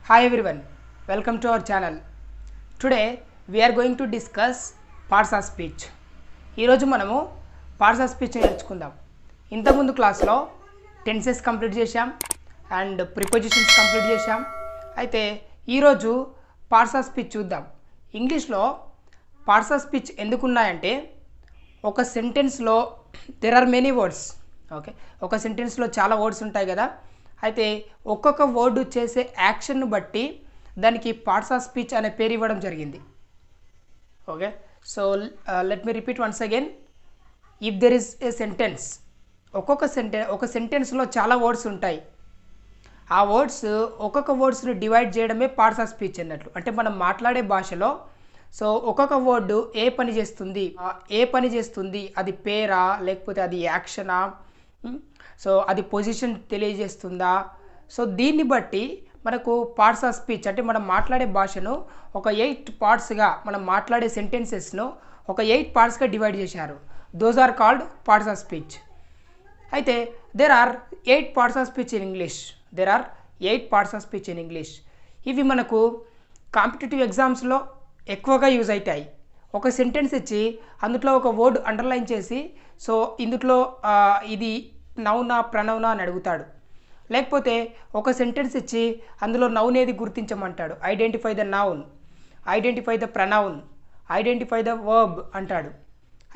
Hi everyone, welcome to our channel. Today we are going to discuss parts of speech. ఈరోజు మనము parts of speech నేర్చుకుందాం. ఇంతకుముందు క్లాస్లో tenses complete చేశాం and prepositions complete చేశాం. అయితే ఈరోజు పార్ట్స్ ఆఫ్ స్పీచ్ చూద్దాం. ఇంగ్లీష్లో పార్ట్స్ ఆఫ్ స్పీచ్ ఎందుకు ఉన్నాయంటే ఒక సెంటెన్స్లో there are many words. Okay, ఒక సెంటెన్స్లో చాలా వర్డ్స్ ఉంటాయి కదా. అయితే ఒక్కొక్క వర్డ్ చేసే యాక్షన్ను బట్టి దానికి పార్ట్స్ ఆఫ్ స్పీచ్ అనే పేరు ఇవ్వడం జరిగింది. Okay, so let me repeat once again. If there is a sentence, ఒక సెంటెన్స్లో చాలా వర్డ్స్ ఉంటాయి. ఆ వర్డ్స్ ఒక్కొక్క వర్డ్స్ని డివైడ్ చేయడమే పార్ట్స్ ఆఫ్ స్పీచ్ అన్నట్లు. అంటే మనం మాట్లాడే భాషలో సో ఒక్కొక్క వర్డ్ ఏ పని చేస్తుంది, అది పేరా లేకపోతే అది యాక్షనా, సో అది పొజిషన్ తెలియజేస్తుందా. సో దీన్ని బట్టి మనకు పార్ట్స్ ఆఫ్ స్పీచ్ అంటే మనం మాట్లాడే భాషను ఒక 8 పార్ట్స్గా, మనం మాట్లాడే సెంటెన్సెస్ను ఒక 8 పార్ట్స్గా డివైడ్ చేశారు. Those are called parts of speech. అయితే there are 8 parts of speech in English. ఇవి మనకు కాంపిటేటివ్ ఎగ్జామ్స్లో ఎక్కువగా యూజ్ అవుతాయి. ఒక సెంటెన్స్ ఇచ్చి అందులో ఒక వర్డ్ అండర్లైన్ చేసి సో ఇందులో ఇది నౌనా ప్రనౌనా అని అడుగుతాడు. లేకపోతే ఒక సెంటెన్స్ ఇచ్చి అందులో నౌన్ ఏది గుర్తించమంటాడు. Identify the noun, identify the pronoun, identify the verb అంటాడు.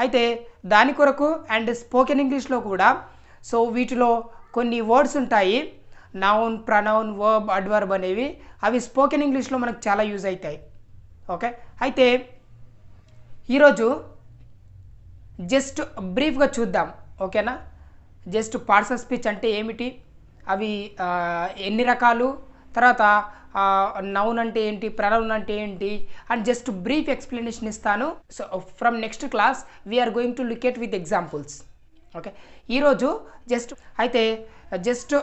అయితే దాని కొరకు అండ్ స్పోకెన్ ఇంగ్లీష్లో కూడా సో వీటిలో కొన్ని వర్డ్స్ ఉంటాయి, నౌన్, ప్రనౌన్, వర్బ్, అడ్వర్బ్ అనేవి. అవి స్పోకెన్ ఇంగ్లీష్లో మనకు చాలా యూజ్ అవుతాయి. ఓకే, అయితే ఈరోజు జస్ట్ బ్రీఫ్గా చూద్దాం. ఓకేనా, జస్ట్ పార్ట్స్ ఆఫ్ స్పీచ్ అంటే ఏమిటి, అవి ఎన్ని రకాలు, తర్వాత నౌన్ అంటే ఏంటి, ప్రనౌన్ అంటే ఏంటి అండ్ జస్ట్ బ్రీఫ్ ఎక్స్ప్లెనేషన్ ఇస్తాను. So from next class we are going to look at with examples. Okay, ఈరోజు జస్ట్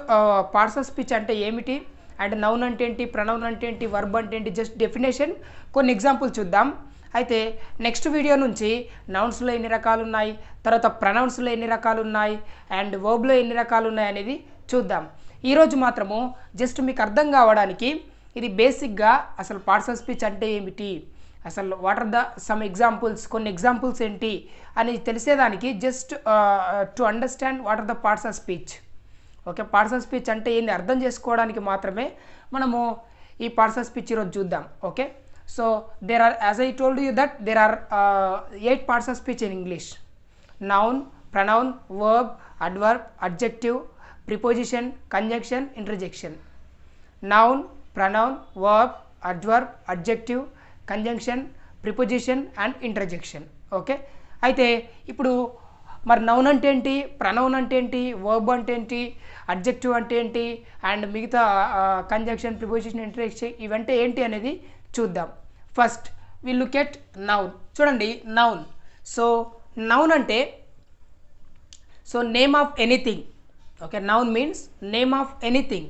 పార్ట్స్ ఆఫ్ స్పీచ్ అంటే ఏమిటి అండ్ నౌన్ అంటే ఏంటి, ప్రనౌన్ అంటే ఏంటి, వర్బ్ అంటే ఏంటి, జస్ట్ డెఫినేషన్, కొన్ని ఎగ్జాంపుల్ చూద్దాం. అయితే నెక్స్ట్ వీడియో నుంచి నౌన్స్లో ఎన్ని రకాలు ఉన్నాయి, తర్వాత ప్రనౌన్స్లో ఎన్ని రకాలు ఉన్నాయి అండ్ వర్బ్లో ఎన్ని రకాలు ఉన్నాయి అనేది చూద్దాం. ఈరోజు మాత్రము జస్ట్ మీకు అర్థం కావడానికి ఇది బేసిక్గా అసలు పార్ట్స్ ఆఫ్ స్పీచ్ అంటే ఏమిటి, అసలు what are the some examples, కొన్ని ఎగ్జాంపుల్స్ ఏంటి అని తెలిసేదానికి just to understand what are the parts of speech. Okay, parts of speech అంటే ఏంది అర్థం చేసుకోవడానికి మాత్రమే మనము ఈ పార్ట్స్ ఆఫ్ స్పీచ్ ఈరోజు చూద్దాం. Okay, so there are, as I told you that there are 8 parts of speech in English: noun, pronoun, verb, adverb, adjective, preposition, conjunction, interjection. Noun, pronoun, verb, adverb, adjective, conjunction, preposition and interjection. Okay, అయితే ఇప్పుడు మరి noun అంటే ఏంటి, pronoun అంటే ఏంటి, verb అంటే ఏంటి, adjective అంటే ఏంటి అండ్ మిగతా కంజంక్షన్, ప్రిపోజిషన్, ఇంటర్జెక్షన్ ఇవంటే ఏంటి అనేది చూద్దాం. First we look at noun. చూడండి, నౌన్. సో నౌన్ అంటే so name of anything. Okay, noun means name of anything.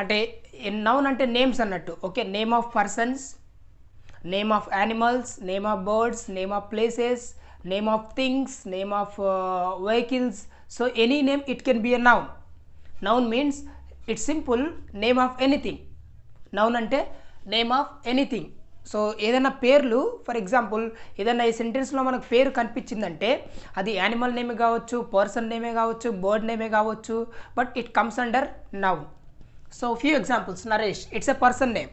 అంటే నౌన్ అంటే నేమ్స్ అన్నట్టు. Okay, name of persons, name of animals, name of birds, name of places, name of things, name of vehicles. So any name it can be a noun. Noun means it's simple name of anything. Noun అంటే name of anything. So ఏదైనా పేర్లు, for example ఏదైనా ఈ సెంటెన్స్లో మనకు పేరు కనిపించిందంటే అది animal నేమే కావచ్చు, person నేమే కావచ్చు, బర్డ్ నేమే కావచ్చు, but it comes under noun. So few examples. Naresh, it's a person name.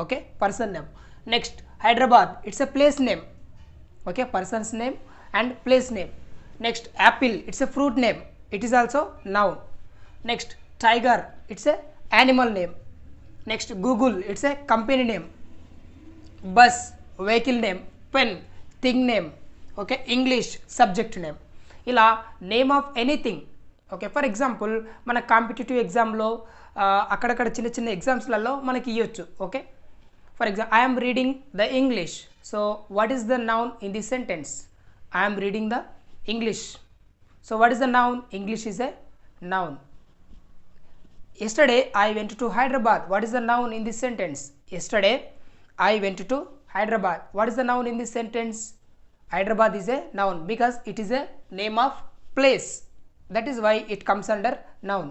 Okay, person name. Next Hyderabad, it's a place name. Okay, persons name and place name. Next apple, it's a fruit name, it is also noun. Next tiger, it's a animal name. Next Google, it's a company name. Bus, vehicle name. Pen, thing name. Okay, English, subject name. ఇలా name of anything. Okay, for example మన competitive ఎగ్జామ్లో అక్కడక్కడ చిన్న చిన్న ఎగ్జామ్స్లలో మనకి ఇవ్వచ్చు. Okay, for example I'm reading the English. So what is the noun in this sentence? I'm reading the English. So what is the noun? English is a noun. Yesterday I went to Hyderabad. What is the noun in this sentence? Yesterday I went to Hyderabad. What is the noun in this sentence? Hyderabad is a noun because it is a name of place. That is why it comes under noun.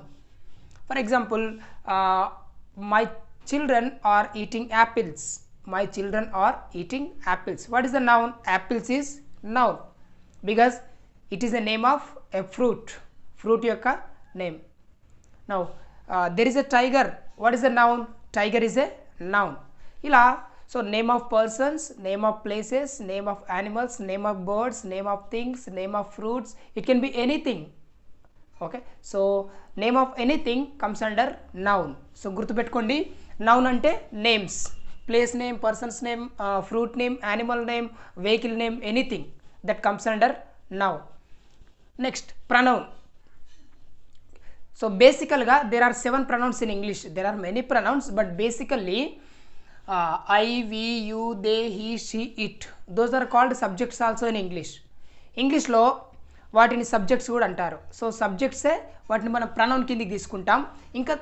For example, my children are eating apples. My children are eating apples. What is the noun? Apples is noun because it is a name of a fruit. Fruit యొక్క name. Now there is a tiger. What is the noun? Tiger is a noun. ఇలా so name of persons, name of places, name of animals, name of birds, name of things, name of fruits, it can be anything. Okay, so name of anything comes under noun. So గుర్తుపెట్టుకోండి, noun అంటే names, place name, persons name, fruit name, animal name, vehicle name, anything that comes under noun. Next pronoun. So basically there are 7 pronouns in English. There are many pronouns, but basically I, we, you, they, he, she, it, those are called subjects also in English. ఇంగ్లీష్లో వాటిని subjects కూడా అంటారు. So సబ్జెక్ట్సే వాటిని మనం pronoun కిందికి తీసుకుంటాం. ఇంకా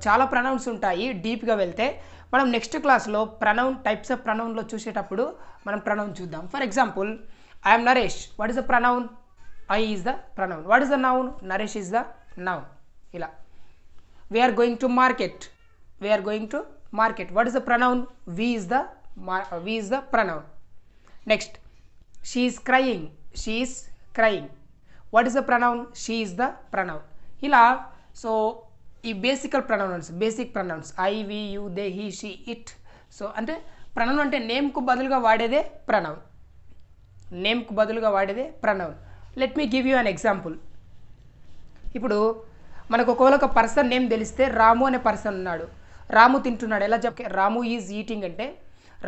చాలా ప్రనౌన్స్ ఉంటాయి. డీప్గా వెళ్తే మనం నెక్స్ట్ క్లాస్లో ప్రనౌన్ టైప్స్ ఆఫ్ ప్రనౌన్లో చూసేటప్పుడు మనం ప్రనౌన్ చూద్దాం. For example, I'm Naresh. What is the pronoun? I is the pronoun. What is the noun? Naresh is the noun. ఇలా we're going to market. We're going to market. What is the pronoun? We is the pronoun. Next, she is crying. She is crying. What is the pronoun? She is the pronoun. ఇలా so ఈ basic pronouns I, we, you, they, he, she, it. So అంటే pronoun అంటే నేమ్కు బదులుగా వాడేదే pronoun. నేమ్కు బదులుగా వాడేదే pronoun. Let me give you an example. ఇప్పుడు మనకు ఒకవేళ ఒక పర్సన్ నేమ్ తెలిస్తే రాము అనే పర్సన్ ఉన్నాడు. రాము తింటున్నాడు. ఎలా చెప్ప రాము ఈజ్ ఈటింగ్ అంటే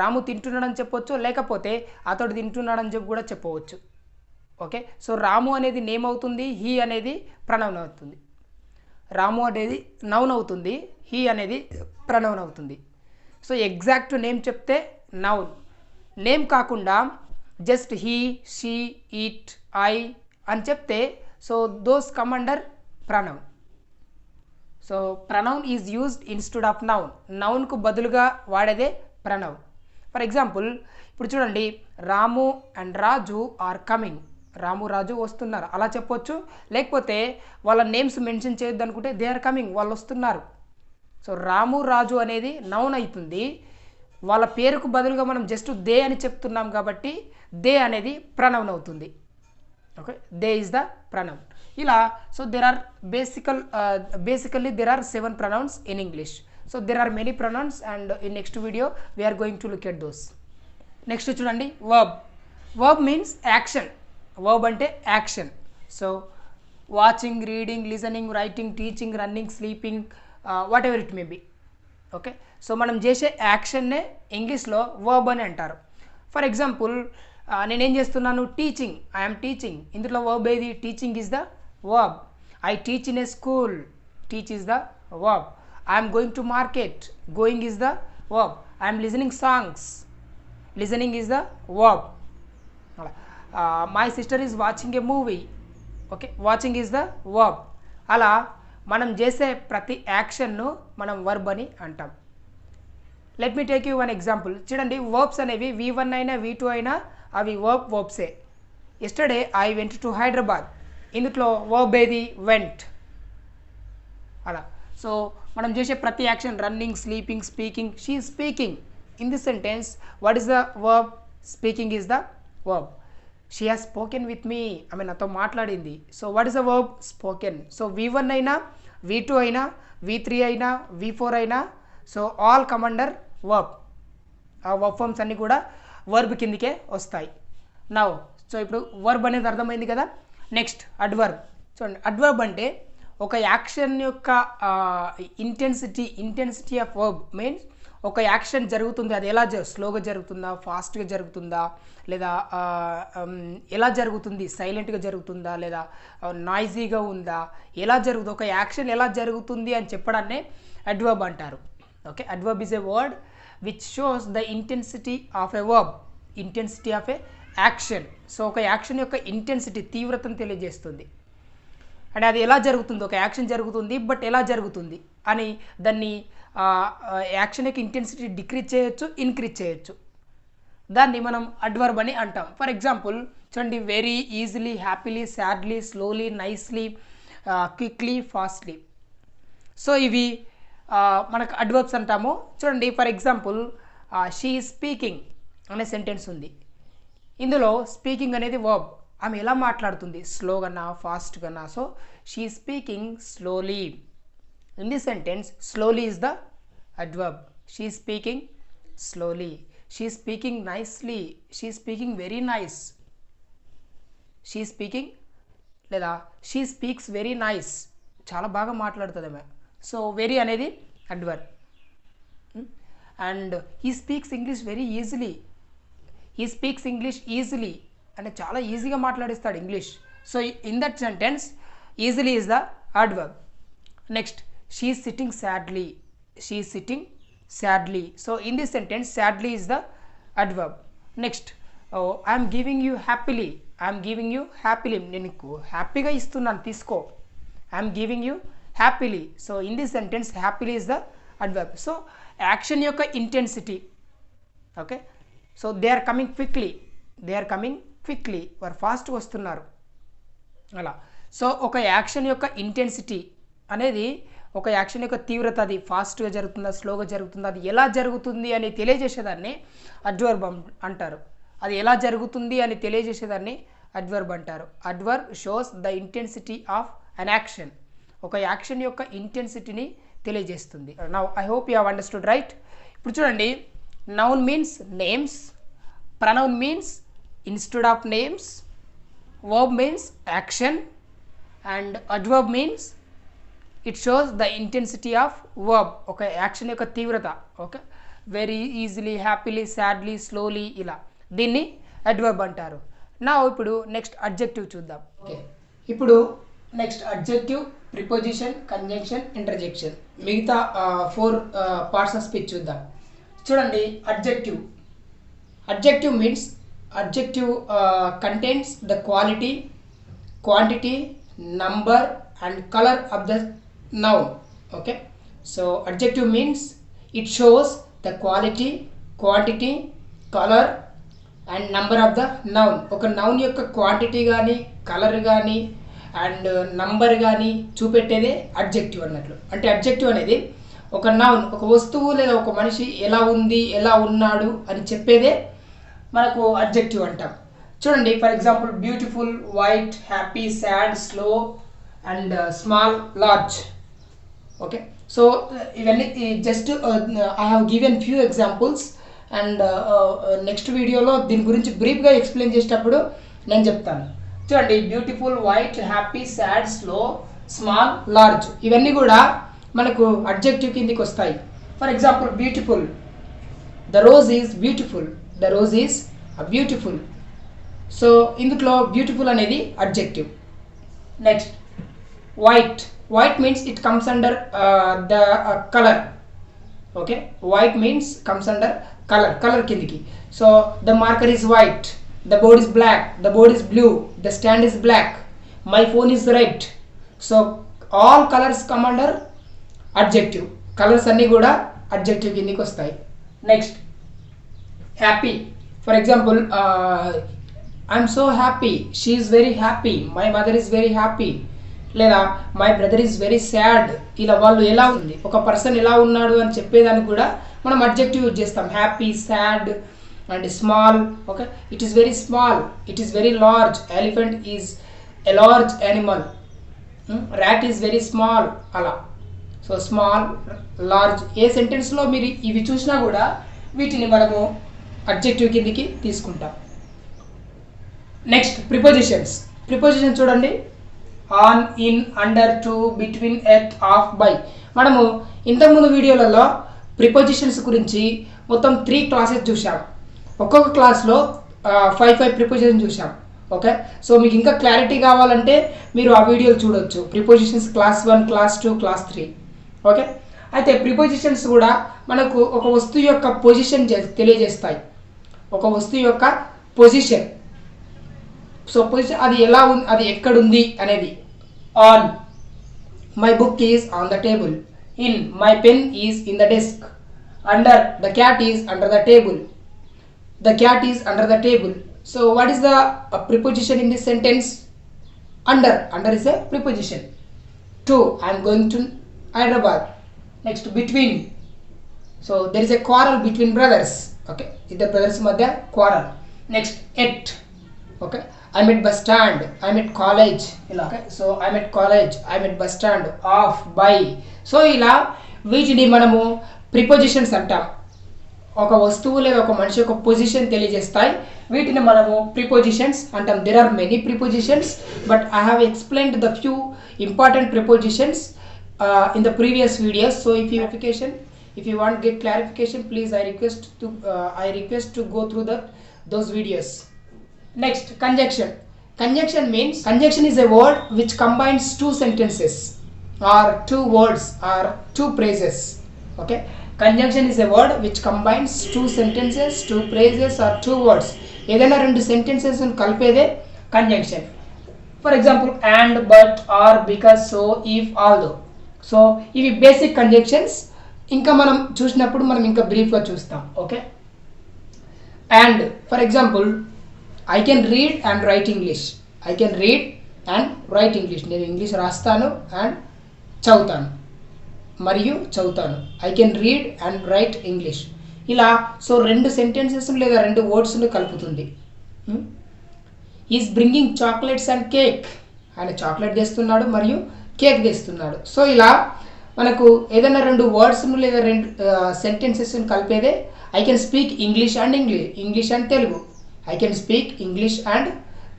రాము తింటున్నాడని చెప్పవచ్చు, లేకపోతే అతడు తింటున్నాడని చెప్పి కూడా చెప్పవచ్చు. ఓకే, సో రాము అనేది నేమ్ అవుతుంది, హీ అనేది ప్రనౌన్ అవుతుంది. రాము అనేది నౌన్ అవుతుంది, హీ అనేది ప్రనౌన్ అవుతుంది. సో ఎగ్జాక్ట్ నేమ్ చెప్తే నౌన్. నేమ్ కాకుండా just he, she, it, I అని చెప్తే so those come under pronoun. So pronoun is used instead of noun. నౌన్కు బదులుగా వాడేదే ప్రనౌన్. ఫర్ ఎగ్జాంపుల్, ఇప్పుడు చూడండి, Ramu and Raju are coming. Ramu, Raju వస్తున్నారు అలా చెప్పొచ్చు. లేకపోతే వాళ్ళ నేమ్స్ మెన్షన్ చేయొద్దు అనుకుంటే దే ఆర్ కమింగ్, వాళ్ళు వస్తున్నారు. సో రాము, రాజు అనేది నౌన్ అవుతుంది. వాళ్ళ పేరుకు బదులుగా మనం జస్ట్ దే అని చెప్తున్నాం కాబట్టి దే అనేది ప్రనౌన్ అవుతుంది. Okay, they is the pronoun. ఇలా so there are basically there are 7 pronouns in English. So there are many pronouns and in next video we are going to look at those. Next చూడండి, verb. Verb means action. Verb అంటే action. So watching, reading, listening, writing, teaching, running, sleeping, what ever it may be. Okay, so మనం చేసే యాక్షన్నే ఇంగ్లీష్లో verb అని అంటారు. For example, నేనేం చేస్తున్నాను? Teaching. I'm teaching. ఇందులో verb ఏది? Teaching is the verb. I teach in a school. Teach is the verb. I am going to market. Going is the verb. I am listening songs. Listening is the verb. My sister is watching a movie. Okay, watching is the verb. అలా మనం చేసే ప్రతి యాక్షన్ను మనం verb అని అంటాం. Let me take you one example. చూడండి, verbs అనేవి V1 అయినా V2 అయినా అవి వర్బ్సే. Yesterday I went to Hyderabad. ఇందులో వర్బ్ ఏది? వెంట్. అలా సో మనం చేసే ప్రతి action running, sleeping, speaking. She is speaking. In this sentence what is the verb? Speaking is the verb. She has spoken with me. ఆమె నాతో మాట్లాడింది. So what is the verb? Spoken. So V1 అయినా V2 అయినా V3 అయినా V4 అయినా so all come under verb. ఆ verb forms అన్నీ కూడా వర్బ్ కిందికే వస్తాయి. నౌ సో ఇప్పుడు వర్బ్ అనేది అర్థమైంది కదా. Next adverb. చూడండి, అడ్వర్బ్ అంటే ఒక యాక్షన్ యొక్క ఇంటెన్సిటీ ఆఫ్ వర్బ్ మీన్స్ ఒక యాక్షన్ జరుగుతుంది, అది ఎలా స్లోగా జరుగుతుందా, ఫాస్ట్గా జరుగుతుందా, లేదా ఎలా జరుగుతుంది, సైలెంట్గా జరుగుతుందా, లేదా నాయిజీగా ఉందా, ఎలా జరుగుతుంది, ఒక యాక్షన్ ఎలా జరుగుతుంది అని చెప్పడాన్నే అడ్వర్బ్ అంటారు. Okay, adverb is a word which shows the intensity of a verb. Intensity of a action. So ఒక యాక్షన్ యొక్క ఇంటెన్సిటీ, తీవ్రతను తెలియజేస్తుంది. అంటే అది ఎలా జరుగుతుంది, ఒక యాక్షన్ జరుగుతుంది బట్ ఎలా జరుగుతుంది అని దాన్ని యాక్షన్ యొక్క ఇంటెన్సిటీ డిక్రీజ్ చేయొచ్చు, ఇంక్రీజ్ చేయొచ్చు. దాన్ని మనం అడ్వర్బ్ అని అంటాం. ఫర్ ఎగ్జాంపుల్ చూడండి, very, easily, happily, sadly, slowly, nicely, quickly, fastly. So ఇవి మనకు అడ్వర్బ్స్ అంటాము. చూడండి, for example she is speaking అనే సెంటెన్స్ ఉంది. ఇందులో స్పీకింగ్ అనేది వర్బ్. ఆమె ఎలా మాట్లాడుతుంది, స్లోగానా ఫాస్ట్గానా? So she speaking slowly. In the sentence slowly is the adverb. She speaking slowly. She speaking nicely. She speaking very nice. She speaking లేదా షీ స్పీక్స్ వెరీ నైస్, చాలా బాగా మాట్లాడుతుంది ఆమె. సో వెరీ అనేది adverb. And he speaks English very easily. He speaks English easily అంటే చాలా ఈజీగా మాట్లాడిస్తాడు English. So in that sentence easily is the adverb. Next, she is sitting sadly. She is sitting sadly. So in this sentence sadly is the adverb. Next, I'm giving you happily. I'm giving you happily, నేను నీకు హ్యాపీగా ఇస్తున్నాను తీసుకో. I'm giving you happily. So in this sentence happily is the adverb. So action యొక్క intensity. Okay, so they are coming quickly. They are coming quickly, వారు ఫాస్ట్గా వస్తున్నారు అలా. సో ఒక యాక్షన్ యొక్క ఇంటెన్సిటీ అనేది, ఒక యాక్షన్ యొక్క తీవ్రత, అది ఫాస్ట్గా జరుగుతుందా స్లోగా జరుగుతుందా, అది ఎలా జరుగుతుంది అని తెలియజేసేదాన్ని అడ్వర్బ్ అంటారు. అది ఎలా జరుగుతుంది అని తెలియజేసేదాన్ని అడ్వర్బ్ అంటారు. Adverb shows the intensity of an action. ఒక యాక్షన్ యొక్క ఇంటెన్సిటీని తెలియజేస్తుంది. Now I hope you have understood right. ఇప్పుడు చూడండి, noun means names, pronoun means instead of names, verb means action, and adverb means it shows the intensity of verb, ఒక action యొక్క తీవ్రత. Okay, very easily, happily, sadly, slowly, ఇలా దీన్ని adverb అంటారు. నా ఇప్పుడు నెక్స్ట్ అడ్జెక్టివ్ చూద్దాం. ఓకే, ఇప్పుడు next adjective, preposition, conjunction, interjection, మిగతా 4 పార్ట్స్ ఆఫ్ స్పీచ్ చూద్దాం. చూడండి, adjective. Adjective means, adjective contains the quality, quantity, number and color of the noun. Okay, so adjective means it shows the quality, quantity, color and number of the noun. ఒక noun యొక్క quantity కానీ colour కానీ and number కానీ చూపెట్టేదే adjective అన్నట్లు. అంటే adjective అనేది ఒక noun, ఒక వస్తువు లేదా ఒక మనిషి ఎలా ఉంది, ఎలా ఉన్నాడు అని చెప్పేదే మనకు అడ్జెక్టివ్ అంటాం. చూడండి, for example beautiful, white, happy, sad, slow and small, large. Okay, so ఇవన్నీ just I have given few examples and next వీడియోలో దీని గురించి బ్రీఫ్గా ఎక్స్ప్లెయిన్ చేసేటప్పుడు నేను చెప్తాను. చూడండి, beautiful, white, happy, sad, slow, small, large, ఇవన్నీ కూడా మనకు అడ్జెక్టివ్ కిందికి వస్తాయి. For example beautiful, the rose is beautiful. The rose is beautiful. So ఇందులో బ్యూటిఫుల్ అనేది adjective. Next, white. White means it comes under the colour. Okay, white means comes under colour, colour కిందికి. So the marker is white, the board is black, the board is blue, the stand is black, my phone is red. So all colours come under adjective. Colours అన్నీ కూడా adjective కిందికి వస్తాయి. Next, happy. For example I'm so happy, she is very happy, my mother is very happy, లేదా my brother is very sad. ఇలా వాళ్ళు ఎలా ఉంది, ఒక పర్సన్ ఎలా ఉన్నాడు అని చెప్పేదానికి కూడా మనం అడ్జెక్టివ్ యూజ్ చేస్తాం. Happy, sad and small. Okay, it is very small, it is very large, elephant is a large animal, rat is very small, అలా. సో స్మాల్, లార్జ్, ఏ సెంటెన్స్లో మీరు ఇవి చూసినా కూడా వీటిని మనము అడ్జెక్టివ్ కిందికి తీసుకుంటాం. Next, prepositions. ప్రిపోజిషన్ చూడండి, on, in, under, to, between, at, of, by. మనము ఇంతకుముందు వీడియోలలో ప్రిపోజిషన్స్ గురించి మొత్తం 3 క్లాసెస్ చూసాం. ఒక్కొక్క క్లాస్లో 5 ప్రిపోజిషన్ చూసాం. ఓకే, సో మీకు ఇంకా క్లారిటీ కావాలంటే మీరు ఆ వీడియోలు చూడొచ్చు. Prepositions class 1, class 2, class 3. Okay, అయితే ప్రిపోజిషన్స్ కూడా మనకు ఒక వస్తువు యొక్క పొజిషన్ తెలియజేస్తాయి. ఒక వస్తువు యొక్క పొజిషన్. సో పొజిషన్ అది ఎలా ఉంది, అది ఎక్కడుంది అనేది. On, my book is on the table. In, my pen is in the desk. Under, the cat is under the table. The cat is under the table. So what is the preposition in this sentence? Under. Under is a preposition. To, I am going to Hyderabad. Next between, so there is a quarrel between brothers. Okay, ఇద్దరు brothers మధ్య quarrel. Next at, okay, I'm at bus stand, I'm at college, ఇలా. Okay, so I'm at college, I'm at bus stand, of, by. So ఇలా వీటిని మనము prepositions అంటాం. ఒక వస్తువు లేదా ఒక మనిషి యొక్క పొజిషన్ తెలియజేస్తాయి. వీటిని మనము ప్రిపోజిషన్స్ అంటాం. There are many prepositions, but I have explained the few important prepositions in the previous videos. So if you want get clarification, please I request to go through those videos. Next, conjunction. Conjunction is a word which combines two sentences or two words or two phrases. Okay, conjunction is a word which combines two sentences, two phrases or two words. ఏదైనా రెండు sentences కలిపేదే conjunction. For example, and, but, or, because, so, if, although. So ఇవి basic conjunctions. ఇంకా మనం చూసినప్పుడు మనం ఇంకా బ్రీఫ్గా చూస్తాం. Okay, and for example, I can read and right English. I can read and right English. నేను ఇంగ్లీష్ రాస్తాను అండ్ చదువుతాను మరియు చదువుతాను. I can read and right English. ఇలా సో రెండు సెంటెన్సెస్ లేదా రెండు వర్డ్స్ను కలుపుతుంది. Is bringing chocolates and cake. ఆయన చాక్లెట్ తెస్తున్నాడు మరియు కేక్ తెస్తున్నాడు. సో ఇలా మనకు ఏదైనా రెండు వర్డ్స్ను లేదా రెండు సెంటెన్సెస్ను కలిపేదే I can speak English and English and Telugu. I can speak English and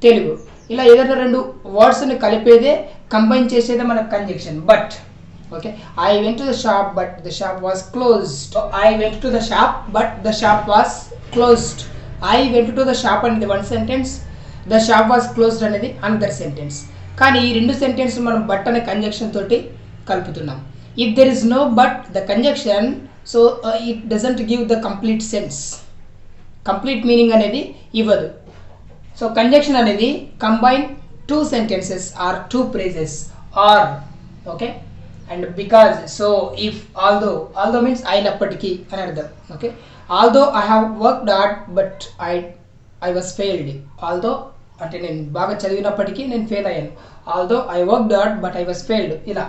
Telugu. ఇలా ఏదైనా రెండు వర్డ్స్ని కలిపేదే, కంబైన్ చేసేదే మన conjunction. But, okay, I went to the shop but the shop was closed. I went to the shop but the shop was closed. I went to the shop అనేది one sentence, the shop was closed అనేది another sentence. కానీ ఈ రెండు sentence మనం but అనే conjunction తోటి కలుపుతున్నాం. If there is no but the conjunction, so it doesn't give the complete sense, complete meaning అనేది ఇవ్వదు. సో కంజంక్షన్ అనేది combine two sentences or two phrases or, okay, and because, so, if, although means అయినప్పటికీ అని అర్థం. Okay, although I have worked hard but I was failed. ఆల్దో అంటే నేను బాగా చదివినప్పటికీ నేను ఫెయిల్ అయ్యాను. Although I worked hard but I was failed. ఇలా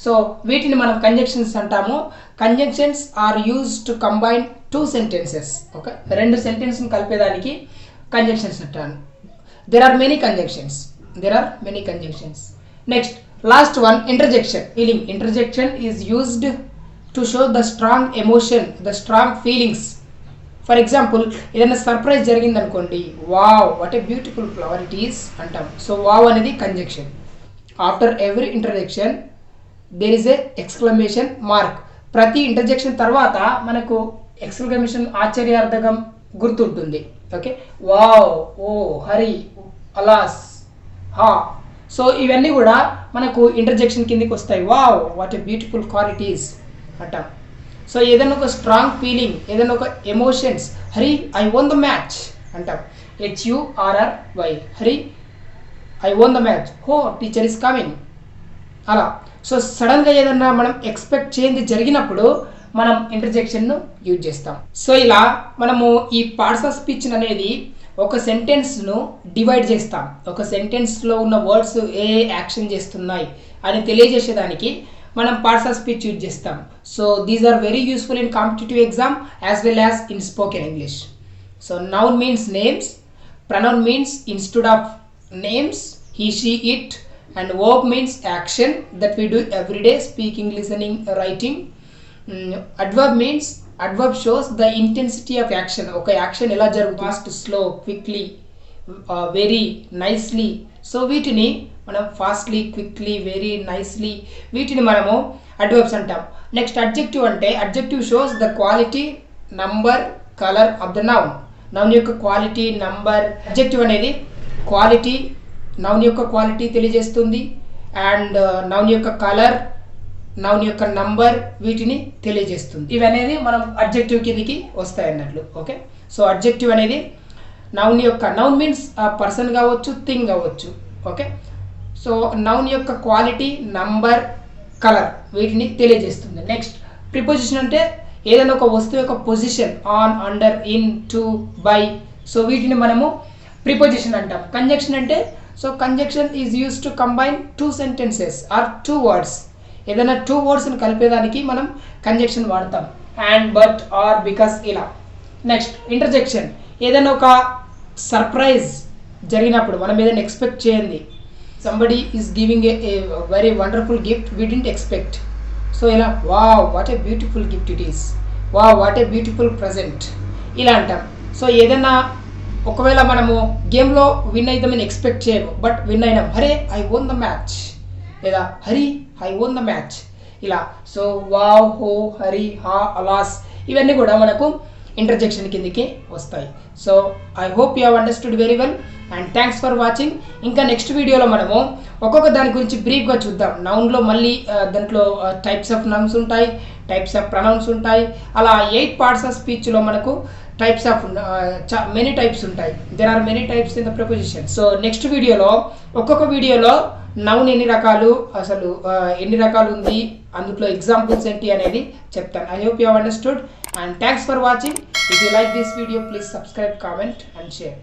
సో వీటిని మనం కంజంక్షన్స్ అంటాము. Conjunctions are used to combine two sentences. Okay, రెండు సెంటెన్స్ని కలిపేదానికి కంజంక్షన్స్ అంటాను. There are many conjunctions. Next, last one, interjection. Interjection is used to show the strong emotion, the strong feelings. For example, ఏదైనా surprise జరిగింది అనుకోండి, wow what a beautiful flower it is అంటాం. So wow అనేది conjunction. After every interjection there is a exclamation mark. ప్రతి interjection తర్వాత మనకు exclamation ఆశ్చర్యార్థకం గుర్తుంటుంది. Okay, wow, ఓ, హరి, అలాస్, హా. సో ఇవన్నీ కూడా మనకు ఇంటర్జెక్షన్ కిందకి వస్తాయి. Wow what a beautiful car it is అంటాం. సో ఏదైనా ఒక స్ట్రాంగ్ ఫీలింగ్, ఏదైనా ఒక emotions, Hari I one the match అంటాం. HURRY, Hari I one the match. హో టీచర్ ఇస్ కమింగ్. అలా సో సడన్గా ఏదన్నా మనం ఎక్స్పెక్ట్ చేయండి జరిగినప్పుడు మనం ఇంటర్జెక్షన్ను యూజ్ చేస్తాం. సో ఇలా మనము ఈ పార్ట్స్ ఆఫ్ స్పీచ్ అనేది ఒక సెంటెన్స్ను డివైడ్ చేస్తాం. ఒక సెంటెన్స్లో ఉన్న వర్డ్స్ ఏ యాక్షన్ చేస్తున్నాయి అని తెలియజేసేదానికి మనం పార్ట్స్ ఆఫ్ స్పీచ్ యూజ్ చేస్తాం. So these are very useful in competitive exam as well as in spoken English. So noun means names, pronoun means instead of names, he, she, it, and verb means action that we do every day, speaking, listening, writing. Adverb shows the intensity of action. Okay, action ela jarugutundi, fast, slow, quickly, very, nicely. So వీటిని మనం fastly, quickly, very, nicely వీటిని మనము adverbs అంటాం. Next adjective అంటే adjective shows the quality, number, colour of the noun. Noun యొక్క quality, number. Adjective అనేది quality, noun యొక్క quality తెలియజేస్తుంది. అండ్ నౌన్ యొక్క కలర్, నౌన్ యొక్క నంబర్ వీటిని తెలియజేస్తుంది. ఇవనేది మనం అడ్జెక్టివ్ కిందకి వస్తాయి అన్నట్లు. ఓకే, సో అడ్జెక్టివ్ అనేది నౌన్ యొక్క, నౌన్ మీన్స్ పర్సన్ కావచ్చు, థింగ్ కావచ్చు. ఓకే, సో నౌన్ యొక్క క్వాలిటీ, నంబర్, కలర్ వీటిని తెలియజేస్తుంది. నెక్స్ట్ ప్రిపోజిషన్ అంటే ఏదైనా ఒక వస్తువు యొక్క position, on, under, in, to, by. So వీటిని మనము ప్రిపోజిషన్ అంటాం. కంజంక్షన్ అంటే, so conjunction is used to combine two sentences or two words. ఏదైనా 2 వర్డ్స్ని కలిపేదానికి మనం కంజెక్షన్ వాడతాం, అండ్, బట్, ఆర్, బికాస్ ఇలా. నెక్స్ట్ ఇంటర్జెక్షన్, ఏదైనా ఒక సర్ప్రైజ్ జరిగినప్పుడు మనం ఏదైనా ఎక్స్పెక్ట్ చేయండి, somebody is giving a very wonderful gift we didn't expect. So ఇలా wow what a beautiful gift it is, wow what a beautiful present ఇలా అంటాం. సో ఏదైనా ఒకవేళ మనము గేమ్లో విన్ అవుతామని ఎక్స్పెక్ట్ చేయము, బట్ విన్ అయినాం, hurray I won the match, లేదా hurray I won the match ఇలా. సో వావ్, హో, హరి, హా, అలాస్ ఇవన్నీ కూడా మనకు ఇంటర్జెక్షన్ కిందకి వస్తాయి. So I hope you have understood very well, and thanks for watching. ఇంకా నెక్స్ట్ వీడియోలో మనము ఒక్కొక్క దాని గురించి బ్రీఫ్గా చూద్దాం. నౌన్లో మళ్ళీ దాంట్లో టైప్స్ ఆఫ్ నౌన్స్ ఉంటాయి, టైప్స్ ఆఫ్ ప్రొనౌన్స్ ఉంటాయి, అలా 8 పార్ట్స్ ఆఫ్ స్పీచ్లో మనకు టైప్స్ ఆఫ్ మెనీ టైప్స్ ఉంటాయి. There are many types in the preposition. So next వీడియోలో ఒక్కొక్క వీడియోలో నౌన్ ఎన్ని రకాలు, అసలు ఎన్ని రకాలు ఉంది, అందులో ఎగ్జాంపుల్స్ ఏంటి అనేది చెప్తాను. I hope you have understood, and thanks for watching. If you like this video, please subscribe, comment and share.